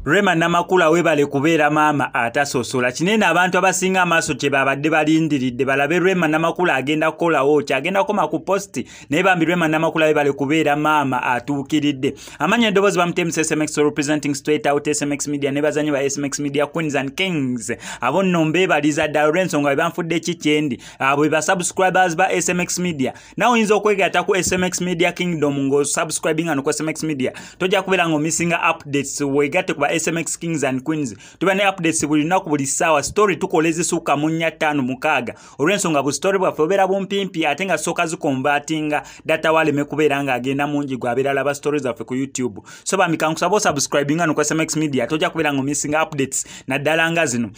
Rema Namakula webale kubeera maama atasosola kinene abantu abasinga amaaso kye babadde balindiridde balabe Rema Namakula agenda kukolawo ki agenda kukoma ku posti naye bambi Rema Namakula webale kubeera maama atuukiridde amanya eddoboozi bamutemu SMX representing straight out SMX media ne bazanyi ba SMX media queens and kings abo nno mbeebaliza ddala olw'ensonga bwe banfudde kikyendi bwe basubscribers ba SMX media nawe oyinza okwegatta ku SMX media kingdom ng'osubscribing ano ku SMX media tojja kubeera ng'omissinga updates weegatte ku ba SMX kings and queens tuba ne updates buli lunaku buli ssaawa story tukola ezisuuka mu 4-5 olw'ensonga bu story bwaffe obeera bumpimpi ate nga sooka zikonvatinga data waleme kubeera ng'agenda mungi gwabeera alaba stories zaffe ku YouTube so bamikankusaba osubscribing ano ku SMX media tojja kubeera ng'omissinga updates naddala nga zino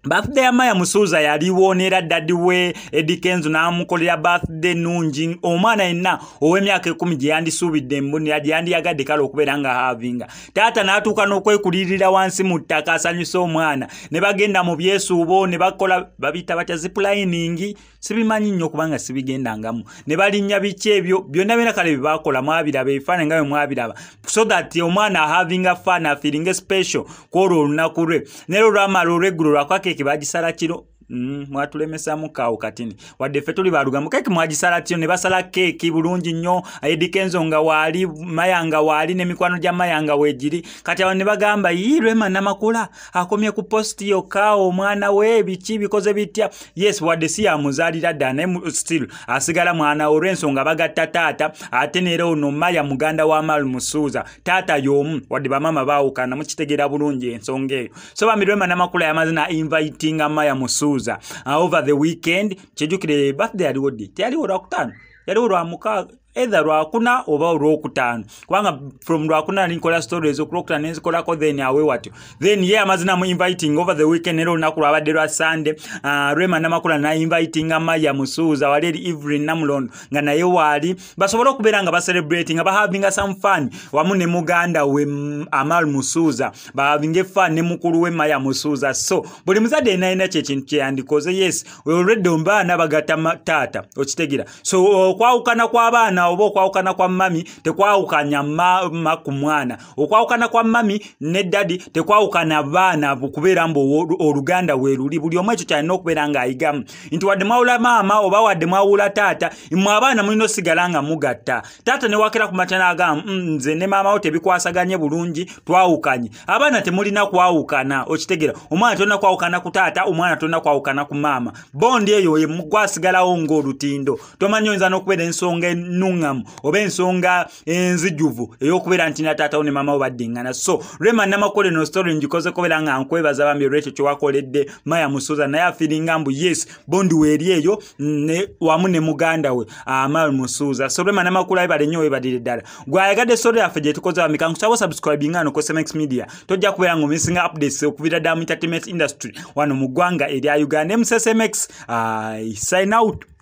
birthday Maya Musuuza yaliwo neera daddy we Eddie Kenzo n'amukolera birthday nungi omwana yenna ow'emyaka 10 gye yandisuubidde mbonera gye yandiyagadde kale okubeera nga havinga taata n'atuuka n'okwekulirira wansi mu ttaka asanyusa omwana ne bagenda mu byesuubo ne bakola babita batya ziplining sibimanyi nnyo kubanga sibigendangamu ne balinnya biki ebyo byonna byonna kale bye baakola mwabiraba ebifaananyi nga bwe mwabiraba so that omwana havinga fun feeling special kwolwo olunaku lwe nero lwamala olweggulo lwakwake bagisala kiro mwatulemesa mukaawo katini wadde ffe tuli balugamu keke mwagisala kiro ne basala keeki bulungi nnyo Eddie Kenzo nga waali Maya nga waali n'emikwano gya Maya nga weegiri kati abantu ne bagamba Rema Namakula akomye ku posti yokka omwana we biki bikoze bitya yes wadde si yamuzaalira ddala naye still asigala mwana olw'ensonga bagatta taata ate neera ono Maya muganda wa Mal Musuuza taata y'omu wadde bamama baawukana mukitegeera bulungi ensonga eyo so bambi Rema Namakula yamaze na invitinga Maya Musuuza over the weekend chejukire birthday aliwo ddi teyaliwo lwakutaano yaliwo lwamukaaga either lwakuna oba olwokutaano kubanga from lwakuna ninkola stories okulokutaano nenzikolako then awe watyo then ye amazina mu inviting over the weekend nero olunaku lwabadde lwa Sunday Rema Namakula na inviting Maya Musuuza wali eri Evelyn Namulondo nga naye waali basobole okubeera nga celebrating aba having some fun wamu ne muganda we Amal Musuuza ba having fun ne mukulu we Maya Musuuza so buli muzadde naina kintu kye yandikoze yes we already ombaana bagatta taata okitegira so okwawukana kw'abaana oba okwawukana kwa mami tekwawukanya mama ku mwana okwawukana kwa mami ne daddy tekwawukana baana kubeera mbu oluganda we luli buli omu ekyo kyalina okubeera ng'ayigamu nti wadde mwawula maama oba wadde mwawula taata mmwe abaana mulina osigala nga mugatta taata ne wakera ku mata n'agamba nze ne maama wo tebikwasaganye bulungi twawukanye abaana temulina kwawukana okitegera omwana tolina kwawukana ku taata omwana tolina kwawukana ku maama bondi eyo mugwasigalawo ng'olutindo tomanyi oyinza n'okubeera ensonga ennungamu oba ensonga enzijuvu ey'okubeera nti na taata wo ne maama wo baddiŋŋana so Rema Namakula eno story njikoze kubeera nga nkwebaza bambi olwekyo kye wakoledde Maya Musuuza naye afiringa mbu yes bondi weeri eyo wamu ne muganda we Amal Musuuza so Rema Namakula ebale nnyo webadire ddala gwayagadde story yaffe gye tukoze bamika nkusaba subscribing ano ku SMX media tojja kubeera ng'omisinga updates okubira ddala mu entertainment industry wano mu ggwanga erya Uganda. SMX sign out.